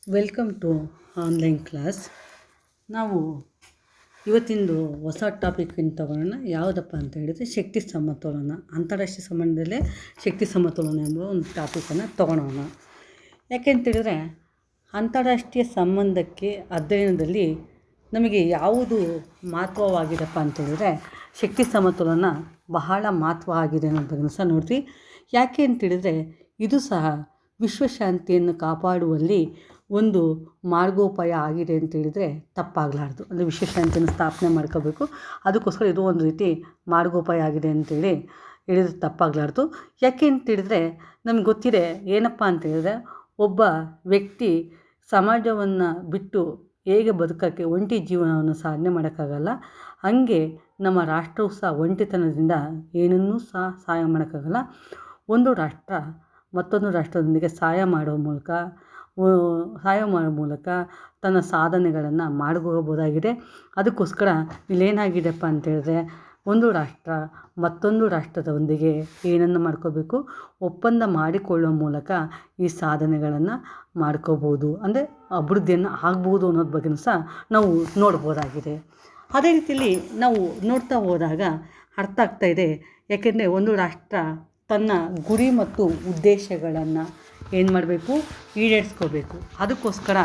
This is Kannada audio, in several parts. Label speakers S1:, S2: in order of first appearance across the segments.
S1: Welcome to online class. ನಾವು ಇವತ್ತಿಂದು ಹೊಸ ಟಾಪಿಕ್ ತಗೊಳ್ಳೋಣ. ಯಾವುದಪ್ಪ ಅಂತ ಹೇಳಿದರೆ ಶಕ್ತಿ ಸಮತೋಲನ. ಅಂತಾರಾಷ್ಟ್ರೀಯ ಸಂಬಂಧದಲ್ಲೇ ಶಕ್ತಿ ಸಮತೋಲನ ಎಂಬ ಒಂದು ಟಾಪಿಕನ್ನು ತೊಗೊಳೋಣ. ಯಾಕೆಂತೇಳಿದರೆ ಅಂತಾರಾಷ್ಟ್ರೀಯ ಸಂಬಂಧಕ್ಕೆ ಅಧ್ಯಯನದಲ್ಲಿ ನಮಗೆ ಯಾವುದು ಮಹತ್ವವಾಗಿದೆಪ್ಪ ಅಂತೇಳಿದರೆ ಶಕ್ತಿ ಸಮತೋಲನ ಬಹಳ ಮಹತ್ವ ಆಗಿದೆ ಅನ್ನೋದನ್ನು ಸಹ ನೋಡ್ತೀವಿ. ಯಾಕೆ ಅಂತೇಳಿದರೆ ಇದು ಸಹ ವಿಶ್ವಶಾಂತಿಯನ್ನು ಕಾಪಾಡುವಲ್ಲಿ ಒಂದು ಮಾರ್ಗೋಪಾಯ ಆಗಿದೆ ಅಂತೇಳಿದರೆ ತಪ್ಪಾಗಲಾರ್ದು. ಅಂದರೆ ವಿಶ್ವಶಾಂತಿಯನ್ನು ಸ್ಥಾಪನೆ ಮಾಡ್ಕೋಬೇಕು, ಅದಕ್ಕೋಸ್ಕರ ಇದು ಒಂದು ರೀತಿ ಮಾರ್ಗೋಪಾಯ ಆಗಿದೆ ಅಂತೇಳಿ ಹೇಳಿದರೆ ತಪ್ಪಾಗಲಾರ್ದು. ಯಾಕೆ ಅಂತೇಳಿದರೆ ನಮ್ಗೆ ಗೊತ್ತಿದೆ ಏನಪ್ಪ ಅಂತೇಳಿದರೆ ಒಬ್ಬ ವ್ಯಕ್ತಿ ಸಮಾಜವನ್ನು ಬಿಟ್ಟು ಹೇಗೆ ಬದುಕೋಕ್ಕೆ ಒಂಟಿ ಜೀವನವನ್ನು ಸಾಧನೆ ಮಾಡೋಕ್ಕಾಗಲ್ಲ, ಹಾಗೆ ನಮ್ಮ ರಾಷ್ಟ್ರವು ಸಹ ಒಂಟಿತನದಿಂದ ಏನನ್ನೂ ಸಹ ಸಹಾಯ ಮಾಡೋಕ್ಕಾಗಲ್ಲ. ಒಂದು ರಾಷ್ಟ್ರ ಮತ್ತೊಂದು ರಾಷ್ಟ್ರದೊಂದಿಗೆ ಸಹಾಯ ಮಾಡೋ ಮೂಲಕ ತನ್ನ ಸಾಧನೆಗಳನ್ನು ಮಾಡ್ಕೋಬೋದಾಗಿದೆ. ಅದಕ್ಕೋಸ್ಕರ ಇಲ್ಲೇನಾಗಿದೆಪ್ಪ ಅಂತೇಳಿದ್ರೆ ಒಂದು ರಾಷ್ಟ್ರ ಮತ್ತೊಂದು ರಾಷ್ಟ್ರದೊಂದಿಗೆ ಏನನ್ನು ಮಾಡ್ಕೋಬೇಕು, ಒಪ್ಪಂದ ಮಾಡಿಕೊಳ್ಳುವ ಮೂಲಕ ಈ ಸಾಧನೆಗಳನ್ನು ಮಾಡ್ಕೋಬೋದು, ಅಂದರೆ ಅಭಿವೃದ್ಧಿಯನ್ನು ಆಗ್ಬೋದು ಅನ್ನೋದ್ರ ಬಗ್ಗೆ ಸಹ ನಾವು ನೋಡ್ಬೋದಾಗಿದೆ. ಅದೇ ರೀತಿಯಲ್ಲಿ ನಾವು ನೋಡ್ತಾ ಹೋದಾಗ ಅರ್ಥ ಆಗ್ತಾಯಿದೆ. ಯಾಕೆಂದರೆ ಒಂದು ರಾಷ್ಟ್ರ ತನ್ನ ಗುರಿ ಮತ್ತು ಉದ್ದೇಶಗಳನ್ನು ಏನು ಮಾಡಬೇಕು, ಈಡೇರಿಸ್ಕೋಬೇಕು. ಅದಕ್ಕೋಸ್ಕರ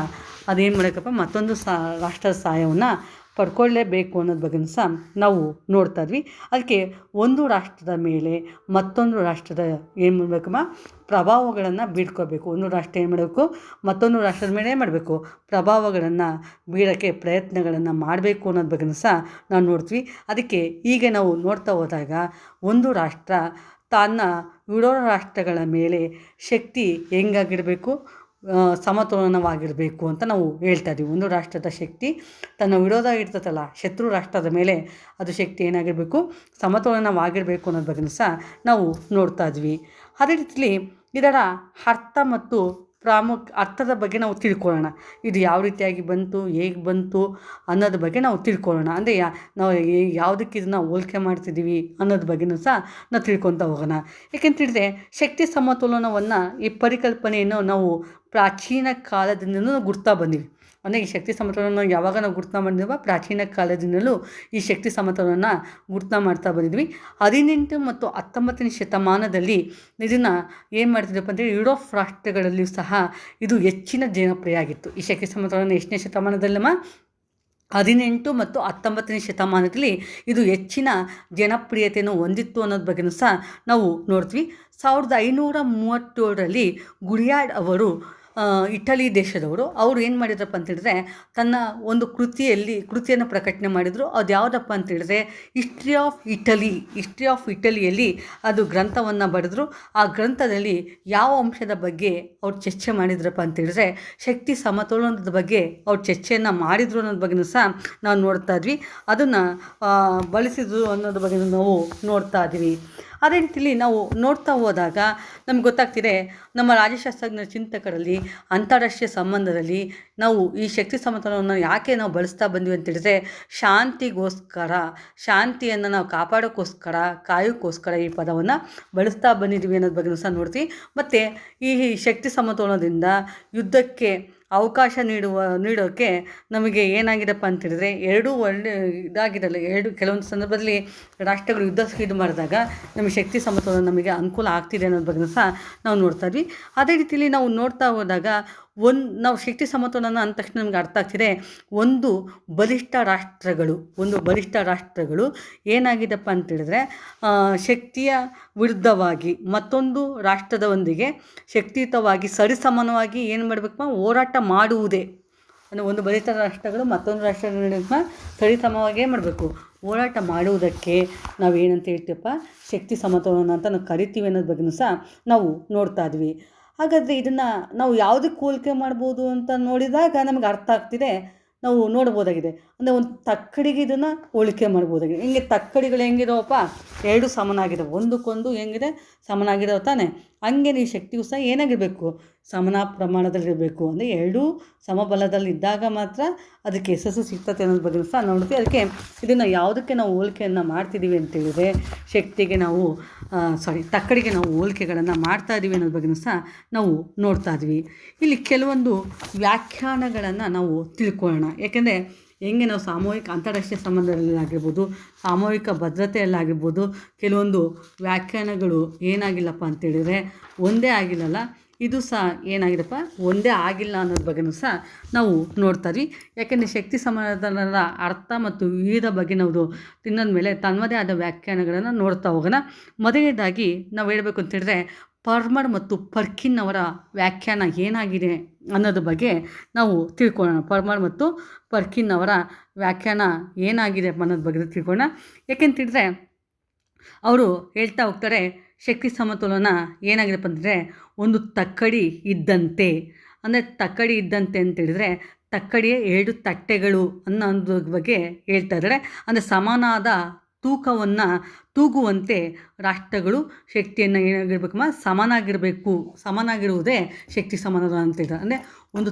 S1: ಅದೇನು ಮಾಡಬೇಕಪ್ಪ, ಮತ್ತೊಂದು ರಾಷ್ಟ್ರದ ಸಹಾಯವನ್ನು ಪಡ್ಕೊಳ್ಳೇಬೇಕು ಅನ್ನೋದ್ರ ಬಗ್ಗೆ ಸಹ ನಾವು ನೋಡ್ತಾ ಇದ್ವಿ. ಅದಕ್ಕೆ ಒಂದು ರಾಷ್ಟ್ರದ ಮೇಲೆ ಮತ್ತೊಂದು ರಾಷ್ಟ್ರದ ಏನು ಮಾಡಬೇಕಮ್ಮ, ಪ್ರಭಾವಗಳನ್ನು ಬೀಳ್ಕೋಬೇಕು. ಒಂದು ರಾಷ್ಟ್ರ ಏನು ಮಾಡಬೇಕು, ಮತ್ತೊಂದು ರಾಷ್ಟ್ರದ ಮೇಲೆ ಏನು ಮಾಡಬೇಕು, ಪ್ರಭಾವಗಳನ್ನು ಬೀಳೋಕ್ಕೆ ಪ್ರಯತ್ನಗಳನ್ನು ಮಾಡಬೇಕು ಅನ್ನೋದ್ರ ಬಗ್ಗೆ ಸಹ ನಾವು ನೋಡ್ತೀವಿ. ಅದಕ್ಕೆ ಈಗ ನಾವು ನೋಡ್ತಾ ಹೋದಾಗ ಒಂದು ರಾಷ್ಟ್ರ ತನ್ನ ವಿರೋಧ ರಾಷ್ಟ್ರಗಳ ಮೇಲೆ ಶಕ್ತಿ ಹೆಂಗಾಗಿರಬೇಕು, ಸಮತೋಲನವಾಗಿರಬೇಕು ಅಂತ ನಾವು ಹೇಳ್ತಾ ಇದ್ದೀವಿ. ಒಂದು ರಾಷ್ಟ್ರದ ಶಕ್ತಿ ತನ್ನ ವಿರೋಧ ಇರ್ತದಲ್ಲ, ಶತ್ರು ರಾಷ್ಟ್ರದ ಮೇಲೆ ಅದು ಶಕ್ತಿ ಏನಾಗಿರಬೇಕು, ಸಮತೋಲನವಾಗಿರಬೇಕು ಅನ್ನೋದ್ರ ಬಗ್ಗೆ ಸಹ ನಾವು ನೋಡ್ತಾ ಇದ್ವಿ. ಅದೇ ರೀತಿಲಿ ಇದರ ಅರ್ಥ ಮತ್ತು ಅರ್ಥದ ಬಗ್ಗೆ ನಾವು ತಿಳ್ಕೊಳ್ಳೋಣ. ಇದು ಯಾವ ರೀತಿಯಾಗಿ ಬಂತು, ಹೇಗೆ ಬಂತು ಅನ್ನೋದ್ರ ಬಗ್ಗೆ ನಾವು ತಿಳ್ಕೊಳ್ಳೋಣ. ಅಂದರೆ ನಾವು ಯಾವುದಕ್ಕೆ ಇದನ್ನು ಹೋಲಿಕೆ ಮಾಡ್ತಿದ್ದೀವಿ ಅನ್ನೋದ್ರ ಬಗ್ಗೆಯೂ ಸಹ ನಾವು ತಿಳ್ಕೊತಾ ಹೋಗೋಣ. ಏಕೆಂತೇಳಿದರೆ ಶಕ್ತಿ ಸಮತೋಲನವನ್ನು ಈ ಪರಿಕಲ್ಪನೆಯನ್ನು ನಾವು ಪ್ರಾಚೀನ ಕಾಲದಿಂದಲೂ ಗುರ್ತಾ ಬಂದೀವಿ. ಅಂದರೆ ಈ ಶಕ್ತಿ ಸಮತೋಲನ ಯಾವಾಗ ನಾವು ಗುರ್ತಾ ಬಂದಿದ್ದೀವೋ ಪ್ರಾಚೀನ ಕಾಲದಿಂದಲೂ ಈ ಶಕ್ತಿ ಸಮತೋಲನ ಗುರ್ತಾ ಮಾಡ್ತಾ ಬಂದಿದ್ವಿ. 18 ಮತ್ತು 19ನೇ ಶತಮಾನದಲ್ಲಿ ಇದನ್ನು ಏನು ಮಾಡ್ತಿದ್ದಪ್ಪ ಅಂದರೆ ಯುರೋಪ್ ರಾಷ್ಟ್ರಗಳಲ್ಲಿಯೂ ಸಹ ಇದು ಹೆಚ್ಚಿನ ಜನಪ್ರಿಯ ಆಗಿತ್ತು. ಈ ಶಕ್ತಿ ಸಮತೋಲನ ಎಷ್ಟನೇ ಶತಮಾನದಲ್ಲಮ್ಮ, 18 ಮತ್ತು 19ನೇ ಶತಮಾನದಲ್ಲಿ ಇದು ಹೆಚ್ಚಿನ ಜನಪ್ರಿಯತೆಯನ್ನು ಹೊಂದಿತ್ತು ಅನ್ನೋದ್ರ ಬಗ್ಗೆಯೂ ಸಹ ನಾವು ನೋಡ್ತೀವಿ. 1537ರಲ್ಲಿ ಗುರಿಯಾರ್ಡ್ ಅವರು, ಇಟಲಿ ದೇಶದವರು, ಅವರು ಏನು ಮಾಡಿದ್ರಪ್ಪ ಅಂತೇಳಿದ್ರೆ ತನ್ನ ಒಂದು ಕೃತಿಯನ್ನು ಪ್ರಕಟಣೆ ಮಾಡಿದರು. ಅದು ಯಾವುದಪ್ಪ ಅಂತೇಳಿದ್ರೆ ಹಿಸ್ಟ್ರಿ ಆಫ್ ಇಟಲಿಯಲ್ಲಿ ಅದು ಗ್ರಂಥವನ್ನು ಬರೆದರು. ಆ ಗ್ರಂಥದಲ್ಲಿ ಯಾವ ಅಂಶದ ಬಗ್ಗೆ ಅವ್ರು ಚರ್ಚೆ ಮಾಡಿದ್ರಪ್ಪ ಅಂತೇಳಿದ್ರೆ ಶಕ್ತಿ ಸಮತೋಲನದ ಬಗ್ಗೆ ಅವ್ರು ಚರ್ಚೆಯನ್ನು ಮಾಡಿದರು ಅನ್ನೋದ್ರ ಬಗ್ಗೆಯೂ ಸಹ ನಾವು ನೋಡ್ತಾ ಇದ್ವಿ. ಅದನ್ನು ಬಳಸಿದ್ರು ಅನ್ನೋದ್ರ ಬಗ್ಗೆ ನಾವು ನೋಡ್ತಾ ಇದ್ವಿ. ಅದೇ ರೀತಿಯಲ್ಲಿ ನಾವು ನೋಡ್ತಾ ಹೋದಾಗ ನಮ್ಗೆ ಗೊತ್ತಾಗ್ತಿದೆ, ನಮ್ಮ ರಾಜ್ಯಶಾಸ್ತ್ರಜ್ಞ ಚಿಂತಕರಲ್ಲಿ ಅಂತಾರಾಷ್ಟ್ರೀಯ ಸಂಬಂಧದಲ್ಲಿ ನಾವು ಈ ಶಕ್ತಿ ಸಮತೋಲನವನ್ನು ಯಾಕೆ ನಾವು ಬಳಸ್ತಾ ಬಂದ್ವಿ ಅಂತೇಳಿದರೆ ಶಾಂತಿಯನ್ನು ನಾವು ಕಾಯೋಕ್ಕೋಸ್ಕರ ಈ ಪದವನ್ನು ಬಳಸ್ತಾ ಬಂದಿದ್ವಿ ಅನ್ನೋದ್ರ ಬಗ್ಗೆ ಸಹ ನೋಡ್ತೀವಿ. ಮತ್ತು ಈ ಶಕ್ತಿ ಸಮತೋಲನದಿಂದ ಯುದ್ಧಕ್ಕೆ ಅವಕಾಶ ನೀಡೋಕ್ಕೆ ನಮಗೆ ಏನಾಗಿದೆಪ್ಪ ಅಂತೇಳಿದರೆ ಎರಡೂ ಒಳ್ಳೆ ಇದಾಗಿರಲ್ಲ. ಕೆಲವೊಂದು ಸಂದರ್ಭದಲ್ಲಿ ರಾಷ್ಟ್ರಗಳು ಇದು ಮಾಡಿದಾಗ ನಮಗೆ ಶಕ್ತಿ ಸಮತೋಲನ ನಮಗೆ ಅನುಕೂಲ ಆಗ್ತಿದೆ ಅನ್ನೋದ್ರ ಬಗ್ಗೆ ಸಹ ನಾವು ನೋಡ್ತಾ ಇದ್ವಿ. ಅದೇ ರೀತಿಯಲ್ಲಿ ನಾವು ನೋಡ್ತಾ ಹೋದಾಗ ನಾವು ಶಕ್ತಿ ಸಮತೋಲನ ಅಂದ ತಕ್ಷಣ ನಮ್ಗೆ ಅರ್ಥ ಆಗ್ತಿದೆ, ಒಂದು ಬಲಿಷ್ಠ ರಾಷ್ಟ್ರಗಳು ಏನಾಗಿದೆಪ್ಪ ಅಂತೇಳಿದ್ರೆ ಶಕ್ತಿಯ ವಿರುದ್ಧವಾಗಿ ಮತ್ತೊಂದು ರಾಷ್ಟ್ರದೊಂದಿಗೆ ಶಕ್ತಿಯುತವಾಗಿ ಸರಿಸಮಾನವಾಗಿ ಏನು ಮಾಡಬೇಕಪ್ಪ, ಹೋರಾಟ ಮಾಡುವುದೇ. ಅಂದರೆ ಒಂದು ಬಲಿಷ್ಠ ರಾಷ್ಟ್ರಗಳು ಮತ್ತೊಂದು ರಾಷ್ಟ್ರಗಳ ಸರಿಸಮವಾಗಿ ಏನು ಮಾಡಬೇಕು, ಹೋರಾಟ ಮಾಡುವುದಕ್ಕೆ ನಾವು ಏನಂತ ಹೇಳ್ತೀವಪ್ಪ, ಶಕ್ತಿ ಸಮತೋಲನ ಅಂತ ನಾವು ಕರಿತೀವಿ ಅನ್ನೋದ್ರ ಬಗ್ಗೆಯೂ ಸಹ ನಾವು ನೋಡ್ತಾ ಇದ್ವಿ. ಹಾಗಾದರೆ ಇದನ್ನು ನಾವು ಯಾವುದಕ್ಕೆ ಹೋಲಿಕೆ ಮಾಡ್ಬೋದು ಅಂತ ನೋಡಿದಾಗ ನಮಗೆ ಅರ್ಥ ಆಗ್ತಿದೆ, ನಾವು ನೋಡ್ಬೋದಾಗಿದೆ. ಅಂದರೆ ಒಂದು ತಕ್ಕಡಿಗೆ ಇದನ್ನು ಹೋಲಿಕೆ ಮಾಡ್ಬೋದಾಗಿದೆ. ಹಿಂಗೆ ತಕ್ಕಡಿಗಳು ಹೆಂಗಿದಾವಪ್ಪ, ಎರಡು ಸಮನಾಗಿದ್ದಾವೆ, ಒಂದಕ್ಕೊಂದು ಹೆಂಗಿದೆ, ಸಮನಾಗಿದ್ದಾವೆ ತಾನೆ. ಹಂಗೆ ಈ ಶಕ್ತಿಯು ಸಹ ಏನಾಗಿರಬೇಕು, ಸಮಾನ ಪ್ರಮಾಣದಲ್ಲಿರಬೇಕು. ಅಂದರೆ ಎರಡೂ ಸಮಬಲದಲ್ಲಿದ್ದಾಗ ಮಾತ್ರ ಅದಕ್ಕೆ ಯಶಸ್ಸು ಸಿಗ್ತದೆ ಅನ್ನೋದ್ರ ಬಗ್ಗೆ ಸಹ ನೋಡ್ತೀವಿ. ಅದಕ್ಕೆ ಇದನ್ನು ಯಾವುದಕ್ಕೆ ನಾವು ಹೋಲಿಕೆಯನ್ನು ಮಾಡ್ತಿದ್ದೀವಿ ಅಂತೇಳಿದರೆ, ಶಕ್ತಿಗೆ ನಾವು ತಕ್ಕಡಿಗೆ ನಾವು ಹೋಲಿಕೆಗಳನ್ನು ಮಾಡ್ತಾ ಇದ್ದೀವಿ ಅನ್ನೋದ್ರ ಬಗ್ಗೆ ಸಹ ನಾವು ನೋಡ್ತಾ ಇದ್ವಿ. ಇಲ್ಲಿ ಕೆಲವೊಂದು ವ್ಯಾಖ್ಯಾನಗಳನ್ನು ನಾವು ತಿಳ್ಕೊಳ್ಳೋಣ. ಯಾಕೆಂದರೆ ಹೆಂಗೆ ನಾವು ಸಾಮೂಹಿಕ ಅಂತಾರಾಷ್ಟ್ರೀಯ ಸಂಬಂಧದಲ್ಲಾಗಿರ್ಬೋದು, ಸಾಮೂಹಿಕ ಭದ್ರತೆಯಲ್ಲಾಗಿರ್ಬೋದು, ಕೆಲವೊಂದು ವ್ಯಾಖ್ಯಾನಗಳು ಏನಾಗಿಲ್ಲಪ್ಪ ಅಂತೇಳಿದರೆ ಒಂದೇ ಆಗಿಲ್ಲಲ್ಲ, ಇದು ಸಹ ಏನಾಗಿದೆಪ್ಪ ಒಂದೇ ಆಗಿಲ್ಲ ಅನ್ನೋದ್ರ ಬಗ್ಗೆಯೂ ಸಹ ನಾವು ನೋಡ್ತಾ ಇದ್ವಿ. ಯಾಕೆಂದರೆ ಶಕ್ತಿ ಸಮಾನದ ಅರ್ಥ ಮತ್ತು ವಿವಿಧ ಬಗ್ಗೆ ನಾವು ತಿನ್ನೋದ ಮೇಲೆ ತನ್ನದೇ ಆದ ವ್ಯಾಖ್ಯಾನಗಳನ್ನು ನೋಡ್ತಾ ಹೋಗೋಣ. ಮೊದಲನೇದಾಗಿ ನಾವು ಹೇಳಬೇಕು ಅಂತೇಳಿದ್ರೆ, ಪರ್ಮರ್ ಮತ್ತು ಪರ್ಕಿನ್ ಅವರ ವ್ಯಾಖ್ಯಾನ ಏನಾಗಿದೆ ಅನ್ನೋದ್ರ ಬಗ್ಗೆ ನಾವು ತಿಳ್ಕೊಳ್ಳೋಣ. ಪರ್ಮರ್ ಮತ್ತು ಪರ್ಕಿನ್ ಅವರ ವ್ಯಾಖ್ಯಾನ ಏನಾಗಿದೆ ಅನ್ನೋದ್ರ ಬಗ್ಗೆ ತಿಳ್ಕೊಳ್ಳೋಣ. ಯಾಕೆಂತೇಳಿದ್ರೆ ಅವರು ಹೇಳ್ತಾ ಹೋಗ್ತಾರೆ, ಶಕ್ತಿ ಸಮತೋಲನ ಏನಾಗಿದೆಪ್ಪ ಅಂದರೆ ಒಂದು ತಕ್ಕಡಿ ಇದ್ದಂತೆ. ಅಂದರೆ ತಕ್ಕಡಿ ಇದ್ದಂತೆ ಅಂತೇಳಿದರೆ ತಕ್ಕಡಿಯ 2 ತಟ್ಟೆಗಳು ಅನ್ನೋದ್ರ ಬಗ್ಗೆ ಹೇಳ್ತಾ ಇದ್ದಾರೆ. ಅಂದರೆ ಸಮಾನಾದ ತೂಕವನ್ನು ತೂಗುವಂತೆ ರಾಷ್ಟ್ರಗಳು ಶಕ್ತಿಯನ್ನು ಏನಾಗಿರ್ಬೇಕಮ್ಮ ಸಮನಾಗಿರುವುದೇ ಶಕ್ತಿ ಸಮಾನೋಲನ ಅಂತ ಹೇಳ್ತಾರೆ. ಅಂದರೆ ಒಂದು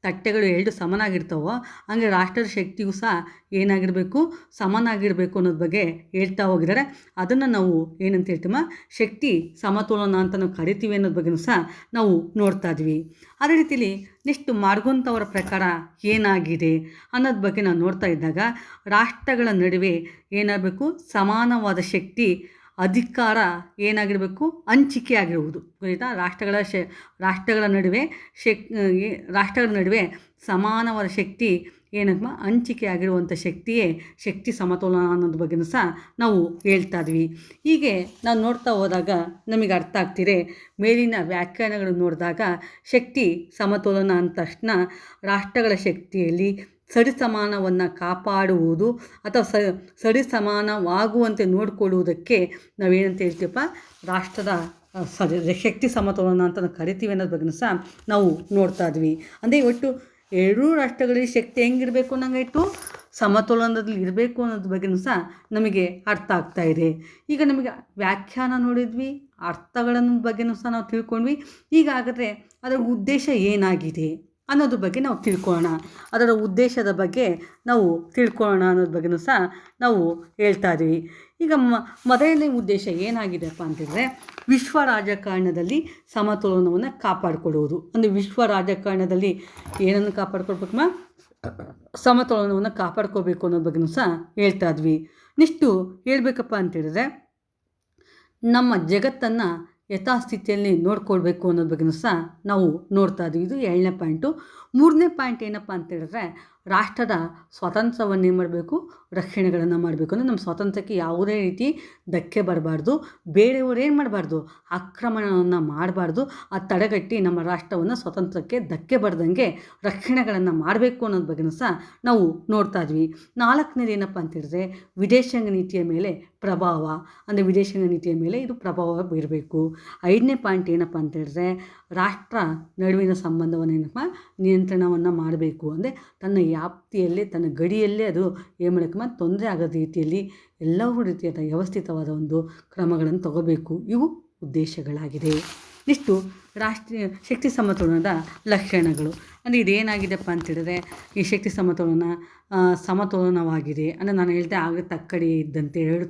S1: ತಟ್ಟೆಗಳು 2 ಸಮನಾಗಿರ್ತಾವೋ ಹಂಗೆ ರಾಷ್ಟ್ರದ ಶಕ್ತಿಯೂ ಸಹ ಏನಾಗಿರಬೇಕು, ಸಮನಾಗಿರಬೇಕು ಅನ್ನೋದ್ರ ಬಗ್ಗೆ ಹೇಳ್ತಾ ಹೋಗಿದ್ದಾರೆ. ಅದನ್ನು ನಾವು ಏನಂತ ಹೇಳ್ತೀವಿ, ಶಕ್ತಿ ಸಮತೋಲನ ಅಂತ ನಾವು ಕರಿತೀವಿ ಅನ್ನೋದ್ರ ಬಗ್ಗೆ ಸಹ ನಾವು ನೋಡ್ತಾ ಇದ್ವಿ. ಅದೇ ರೀತಿಲಿ ನೆಕ್ಸ್ಟ್ ಮಾರ್ಗೊಂತವರ ಪ್ರಕಾರ ಏನಾಗಿದೆ ಅನ್ನೋದ್ರ ಬಗ್ಗೆ ನಾವು ನೋಡ್ತಾ ಇದ್ದಾಗ, ರಾಷ್ಟ್ರಗಳ ನಡುವೆ ಏನಾಗಬೇಕು, ಸಮಾನವಾದ ಶಕ್ತಿ ಅಧಿಕಾರ ಏನಾಗಿರಬೇಕು, ಹಂಚಿಕೆ ಆಗಿರುವುದು. ಗೊತ್ತಾ, ರಾಷ್ಟ್ರಗಳ ನಡುವೆ ಸಮಾನವಾದ ಶಕ್ತಿ ಏನಪ್ಪ ಹಂಚಿಕೆ ಆಗಿರುವಂಥ ಶಕ್ತಿಯೇ ಶಕ್ತಿ ಸಮತೋಲನ ಅನ್ನೋದ್ರ ಬಗ್ಗೆಯೂ ಸಹ ನಾವು ಹೇಳ್ತಾ ಇದ್ವಿ. ಹೀಗೆ ನಾವು ನೋಡ್ತಾ ಹೋದಾಗ ನಮಗೆ ಅರ್ಥ ಆಗ್ತಿದೆ, ಮೇಲಿನ ವ್ಯಾಖ್ಯಾನಗಳು ನೋಡಿದಾಗ ಶಕ್ತಿ ಸಮತೋಲನ ಅಂದ ತಕ್ಷಣ ರಾಷ್ಟ್ರಗಳ ಶಕ್ತಿಯಲ್ಲಿ ಸರಿಸಮಾನವನ್ನು ಕಾಪಾಡುವುದು ಅಥವಾ ಸರಿಸಮಾನವಾಗುವಂತೆ ನೋಡಿಕೊಳ್ಳುವುದಕ್ಕೆ ನಾವೇನಂತ ಹೇಳ್ತೀವಪ್ಪ, ಶಕ್ತಿ ಸಮತೋಲನ ಅಂತ ನಾವು ಕರಿತೀವಿ ಅನ್ನೋದ್ರ ಬಗ್ಗೆ ಸಹ ನಾವು ನೋಡ್ತಾ ಇದ್ವಿ. ಅಂದರೆ ಒಟ್ಟು 2 ರಾಷ್ಟ್ರಗಳಿಗೆ ಶಕ್ತಿ ಹೆಂಗಿರಬೇಕು ಅನ್ನಂಗಾಯಿತು, ಸಮತೋಲನದಲ್ಲಿ ಇರಬೇಕು ಅನ್ನೋದ್ರ ಬಗ್ಗೆಯೂ ಸಹ ನಮಗೆ ಅರ್ಥ ಆಗ್ತಾ ಇದೆ. ಈಗ ನಮಗೆ ವ್ಯಾಖ್ಯಾನ ನೋಡಿದ್ವಿ, ಅರ್ಥಗಳನ್ನು ಬಗ್ಗೆಯೂ ಸಹ ನಾವು ತಿಳ್ಕೊಂಡ್ವಿ. ಈಗ ಹಾಗಾದರೆ ಅದರ ಉದ್ದೇಶ ಏನಾಗಿದೆ ಅನ್ನೋದ್ರ ಬಗ್ಗೆ ನಾವು ತಿಳ್ಕೊಳ್ಳೋಣ. ಅದರ ಉದ್ದೇಶದ ಬಗ್ಗೆ ನಾವು ತಿಳ್ಕೊಳ್ಳೋಣ ಅನ್ನೋದ್ರ ಬಗ್ಗೆಯೂ ಸಹ ನಾವು ಹೇಳ್ತಾ ಇದ್ದೀವಿ. ಈಗ ಮೊದಲನೇ ಉದ್ದೇಶ ಏನಾಗಿದೆಪ್ಪ ಅಂತಂದರೆ, ವಿಶ್ವ ರಾಜಕಾರಣದಲ್ಲಿ ಸಮತೋಲನವನ್ನು ಕಾಪಾಡಿಕೊಳ್ಳುವುದು. ಅಂದರೆ ವಿಶ್ವ ರಾಜಕಾರಣದಲ್ಲಿ ಏನನ್ನು ಕಾಪಾಡ್ಕೊಳ್ಬೇಕಮ್ಮ, ಸಮತೋಲನವನ್ನು ಕಾಪಾಡ್ಕೋಬೇಕು ಅನ್ನೋದ್ರ ಬಗ್ಗೆಯೂ ಸಹ ಹೇಳ್ತಾ ಇದ್ವಿ. ನೆಕ್ಸ್ಟು ಹೇಳ್ಬೇಕಪ್ಪ ಅಂತೇಳಿದ್ರೆ, ನಮ್ಮ ಜಗತ್ತನ್ನು ಯಥಾಸ್ಥಿತಿಯಲ್ಲಿ ನೋಡ್ಕೊಳ್ಬೇಕು ಅನ್ನೋದ್ರ ಬಗ್ಗೆಯೂ ಸಹ ನಾವು ನೋಡ್ತಾ ಇದ್ವಿ. ಇದು 2ನೇ ಪಾಯಿಂಟು. 3ನೇ ಪಾಯಿಂಟ್ ಏನಪ್ಪ ಅಂತೇಳಿದ್ರೆ, ರಾಷ್ಟ್ರದ ಸ್ವಾತಂತ್ರ್ಯವನ್ನು ಏನು ಮಾಡಬೇಕು, ರಕ್ಷಣೆಗಳನ್ನು ಮಾಡಬೇಕು. ಅಂದರೆ ನಮ್ಮ ಸ್ವಾತಂತ್ರ್ಯಕ್ಕೆ ಯಾವುದೇ ರೀತಿ ಧಕ್ಕೆ ಬರಬಾರ್ದು, ಬೇರೆಯವರು ಏನು ಮಾಡಬಾರ್ದು, ಆಕ್ರಮಣವನ್ನು ಮಾಡಬಾರ್ದು. ಆ ತಡೆಗಟ್ಟಿ ನಮ್ಮ ರಾಷ್ಟ್ರವನ್ನು ಸ್ವಾತಂತ್ರ್ಯಕ್ಕೆ ಧಕ್ಕೆ ಬರದಂಗೆ ರಕ್ಷಣೆಗಳನ್ನು ಮಾಡಬೇಕು ಅನ್ನೋದ್ರ ಬಗ್ಗೆಯೂ ಸಹ ನಾವು ನೋಡ್ತಾ ಇದ್ವಿ. 4ನೇದು ಏನಪ್ಪ ಅಂತೇಳಿದ್ರೆ, ವಿದೇಶಾಂಗ ನೀತಿಯ ಮೇಲೆ ಪ್ರಭಾವ. ಅಂದರೆ ವಿದೇಶಾಂಗ ನೀತಿಯ ಮೇಲೆ ಇದು ಪ್ರಭಾವ ಬೀರಬೇಕು. 5ನೇ ಪಾಯಿಂಟ್ ಏನಪ್ಪ ಅಂತೇಳಿದ್ರೆ, ರಾಷ್ಟ್ರ ನಡುವಿನ ಸಂಬಂಧವನ್ನು ಏನಪ್ಪ ನಿಯಂತ್ರಣವನ್ನು ಮಾಡಬೇಕು. ಅಂದರೆ ತನ್ನ ವ್ಯಾಪ್ತಿಯಲ್ಲೇ, ತನ್ನ ಗಡಿಯಲ್ಲೇ ಅದು ಏನು ಮಾಡಬೇಕಮ್ಮ, ತೊಂದರೆ ಆಗದ ರೀತಿಯಲ್ಲಿ ಎಲ್ಲವೂ ರೀತಿಯಾದ ವ್ಯವಸ್ಥಿತವಾದ ಒಂದು ಕ್ರಮಗಳನ್ನು ತಗೋಬೇಕು. ಇವು ಉದ್ದೇಶಗಳಾಗಿದೆ. ಇಷ್ಟು ರಾಷ್ಟ್ರೀಯ ಶಕ್ತಿ ಸಮತೋಲನದ ಲಕ್ಷಣಗಳು. ಅಂದರೆ ಇದೇನಾಗಿದೆಪ್ಪ ಅಂತೇಳಿದ್ರೆ, ಈ ಶಕ್ತಿ ಸಮತೋಲನವಾಗಿದೆ. ಅಂದರೆ ನಾನು ಹೇಳಿದೆ ಆಗ ತಕ್ಕಡಿ ಇದ್ದಂತೆ 2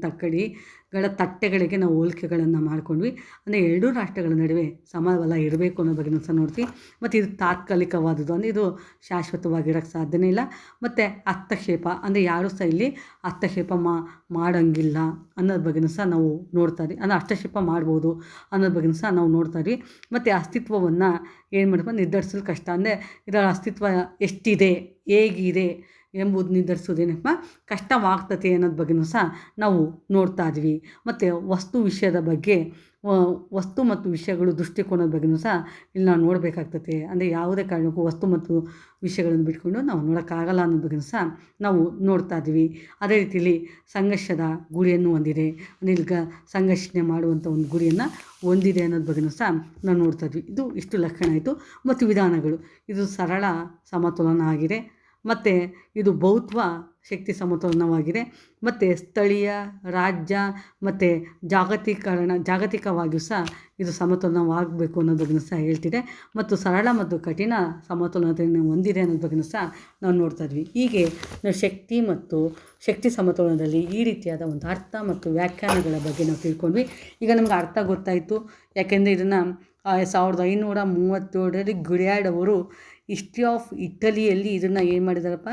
S1: ತಕ್ಕಡಿಗಳ ತಟ್ಟೆಗಳಿಗೆ ನಾವು ಹೋಲಿಕೆಗಳನ್ನು ಮಾಡಿಕೊಂಡ್ವಿ. ಅಂದರೆ 2 ರಾಷ್ಟ್ರಗಳ ನಡುವೆ ಸಮಬಲ ಇರಬೇಕು ಅನ್ನೋ ಬಗ್ಗೆ ಸಹ ನೋಡ್ತೀವಿ. ಮತ್ತು ಇದು ತಾತ್ಕಾಲಿಕವಾದದ್ದು, ಅಂದರೆ ಇದು ಶಾಶ್ವತವಾಗಿರೋಕ್ಕೆ ಸಾಧ್ಯನೇ ಇಲ್ಲ. ಮತ್ತು ಹಸ್ತಕ್ಷೇಪ, ಅಂದರೆ ಯಾರೂ ಸಹ ಇಲ್ಲಿ ಹಸ್ತಕ್ಷೇಪ ಮಾಡೋಂಗಿಲ್ಲ ಅನ್ನೋದ್ರ ಬಗ್ಗೆಯೂ ಸಹ ನಾವು ನೋಡ್ತಾ ಇದ್ವಿ. ಅಂದರೆ ಹಸ್ತಕ್ಷೇಪ ಮಾಡ್ಬೋದು ಅನ್ನೋದ್ರ ಬಗ್ಗೆಯೂ ಸಹ ನಾವು ನೋಡ್ತಾ ಇದ್ವಿ. ಮತ್ತು ಅಸ್ತಿತ್ವವನ್ನು ಏನು ಮಾಡಬೇಕು, ನಿರ್ಧರಿಸಲು ಕಷ್ಟ. ಅಂದರೆ ಇದರ ಅಸ್ತಿತ್ವ ಎಷ್ಟಿದೆ, ಹೇಗಿದೆ ಎಂಬುದು ನಿರ್ಧರಿಸೋದೇನಪ್ಪ ಕಷ್ಟವಾಗ್ತದೆ ಅನ್ನೋದ್ರ ಬಗ್ಗೆಯೂ ಸಹ ನಾವು ನೋಡ್ತಾ ಇದ್ವಿ. ಮತ್ತು ವಸ್ತು ಮತ್ತು ವಿಷಯಗಳು ದೃಷ್ಟಿಕೋನದ ಬಗ್ಗೆಯೂ ಸಹ ಇಲ್ಲಿ ನಾವು ನೋಡಬೇಕಾಗ್ತದೆ. ಅಂದರೆ ಯಾವುದೇ ಕಾರಣಕ್ಕೂ ವಸ್ತು ಮತ್ತು ವಿಷಯಗಳನ್ನು ಬಿಟ್ಕೊಂಡು ನಾವು ನೋಡೋಕ್ಕಾಗಲ್ಲ ಅನ್ನೋದ್ರ ಬಗ್ಗೆಯೂ ಸಹ ನಾವು ನೋಡ್ತಾ ಇದ್ವಿ. ಅದೇ ರೀತಿಯಲ್ಲಿ ಸಂಘರ್ಷದ ಗುರಿಯನ್ನು ಹೊಂದಿದೆ. ಅಂದರೆ ಈಗ ಸಂಘರ್ಷಣೆ ಮಾಡುವಂಥ ಒಂದು ಗುರಿಯನ್ನು ಹೊಂದಿದೆ ಅನ್ನೋದ್ರ ಬಗ್ಗೆಯೂ ಸಹ ನಾವು ನೋಡ್ತಾ ಇದ್ವಿ. ಇಷ್ಟು ಲಕ್ಷಣ ಆಯಿತು. ಮತ್ತು ವಿಧಾನಗಳು, ಇದು ಸರಳ ಸಮತೋಲನ ಆಗಿದೆ. ಮತ್ತು ಇದು ಬಹುತ್ವ ಶಕ್ತಿ ಸಮತೋಲನವಾಗಿದೆ. ಮತ್ತು ಸ್ಥಳೀಯ, ರಾಜ್ಯ ಮತ್ತು ಜಾಗತಿಕವಾಗಿಯೂ ಸಹ ಇದು ಸಮತೋಲನವಾಗಬೇಕು ಅನ್ನೋದ್ರ ಬಗ್ಗೆ ಸಹ ಹೇಳ್ತಿದೆ. ಮತ್ತು ಸರಳ ಮತ್ತು ಕಠಿಣ ಸಮತೋಲನತೆಯನ್ನು ಹೊಂದಿದೆ ಅನ್ನೋದ್ರ ಬಗ್ಗೆ ಸಹ ನಾವು ನೋಡ್ತಾ ಇದ್ವಿ. ಹೀಗೆ ನಾವು ಶಕ್ತಿ ಮತ್ತು ಶಕ್ತಿ ಸಮತೋಲನದಲ್ಲಿ ಈ ರೀತಿಯಾದ ಒಂದು ಅರ್ಥ ಮತ್ತು ವ್ಯಾಖ್ಯಾನಗಳ ಬಗ್ಗೆ ನಾವು ತಿಳ್ಕೊಂಡ್ವಿ. ಈಗ ನಮ್ಗೆ ಅರ್ಥ ಗೊತ್ತಾಯಿತು. ಯಾಕೆಂದರೆ ಇದನ್ನು 1537ರಲ್ಲಿ ಗುರಿಯಾಡ್ ಅವರು ಹಿಸ್ಟ್ರಿ ಆಫ್ ಇಟಲಿಯಲ್ಲಿ ಇದನ್ನು ಏನು ಮಾಡಿದಾರಪ್ಪ,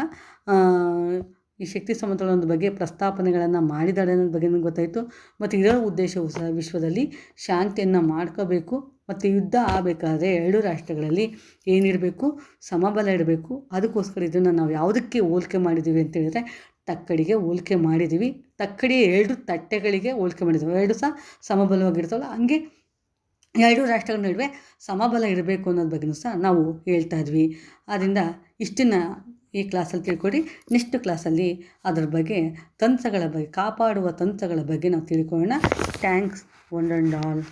S1: ಈ ಶಕ್ತಿ ಸಮತೋಲನದ ಬಗ್ಗೆ ಪ್ರಸ್ತಾಪನೆಗಳನ್ನು ಮಾಡಿದ್ದಾರೆ ಅನ್ನೋದ್ರ ಬಗ್ಗೆ ನಮ್ಗೆ ಗೊತ್ತಾಯಿತು. ಮತ್ತು ಇದರ ಉದ್ದೇಶವು ಸಹ ವಿಶ್ವದಲ್ಲಿ ಶಾಂತಿಯನ್ನು ಮಾಡ್ಕೋಬೇಕು. ಮತ್ತು ಯುದ್ಧ ಆಗಬೇಕಾದ್ರೆ 2 ರಾಷ್ಟ್ರಗಳಲ್ಲಿ ಏನಿರಬೇಕು, ಸಮಬಲ ಇರಬೇಕು. ಅದಕ್ಕೋಸ್ಕರ ಇದನ್ನು ನಾವು ಯಾವುದಕ್ಕೆ ಹೋಲಿಕೆ ಮಾಡಿದ್ದೀವಿ ಅಂತ ಹೇಳಿದ್ರೆ ತಕ್ಕಡಿಗೆ ಹೋಲಿಕೆ ಮಾಡಿದ್ದೀವಿ. ತಕ್ಕಡಿ 2 ತಟ್ಟೆಗಳಿಗೆ ಹೋಲಿಕೆ ಮಾಡಿದ್ದೀವಿ. 2 ಸಹ ಸಮಬಲವಾಗಿರ್ತಾವಲ್ಲ, ಹಂಗೆ 2 ರಾಷ್ಟ್ರಗಳ ನಡುವೆ ಸಮಬಲ ಇರಬೇಕು ಅನ್ನೋದ್ರ ಬಗ್ಗೆಯೂ ಸಹ ನಾವು ಹೇಳ್ತಾ ಇದ್ವಿ. ಆದ್ದರಿಂದ ಇಷ್ಟನ್ನು ಈ ಕ್ಲಾಸಲ್ಲಿ ತಿಳ್ಕೊಡಿ. ನೆಕ್ಸ್ಟ್ ಕ್ಲಾಸಲ್ಲಿ ಅದರ ಬಗ್ಗೆ ತಂತ್ರಗಳ ಬಗ್ಗೆ, ಕಾಪಾಡುವ ತಂತ್ರಗಳ ಬಗ್ಗೆ ನಾವು ತಿಳ್ಕೊಳ್ಳೋಣ. Thanks one and all.